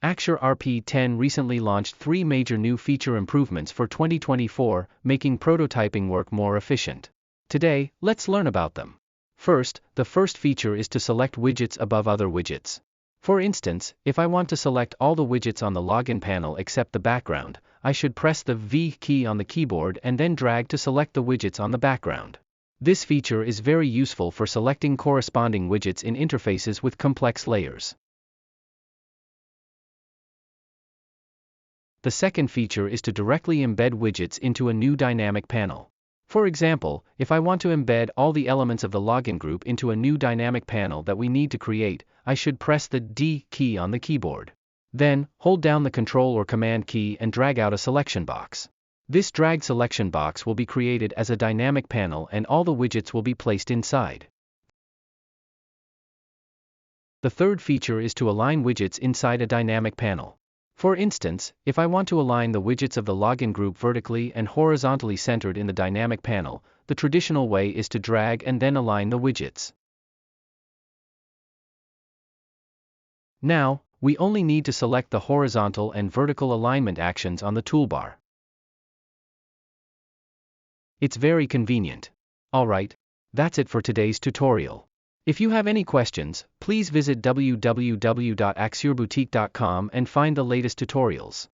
Axure RP 10 recently launched 3 major new feature improvements for 2024, making prototyping work more efficient. Today, let's learn about them. First, the first feature is to select widgets above other widgets. For instance, if I want to select all the widgets on the login panel except the background, I should press the V key on the keyboard and then drag to select the widgets on the background. This feature is very useful for selecting corresponding widgets in interfaces with complex layers. The second feature is to directly embed widgets into a new dynamic panel. For example, if I want to embed all the elements of the login group into a new dynamic panel that we need to create, I should press the D key on the keyboard. Then, hold down the Control or Command key and drag out a selection box. This dragged selection box will be created as a dynamic panel and all the widgets will be placed inside. The third feature is to align widgets inside a dynamic panel. For instance, if I want to align the widgets of the login group vertically and horizontally centered in the dynamic panel, the traditional way is to drag and then align the widgets. Now, we only need to select the horizontal and vertical alignment actions on the toolbar. It's very convenient. Alright, that's it for today's tutorial. If you have any questions, please visit www.axureboutique.com and find the latest tutorials.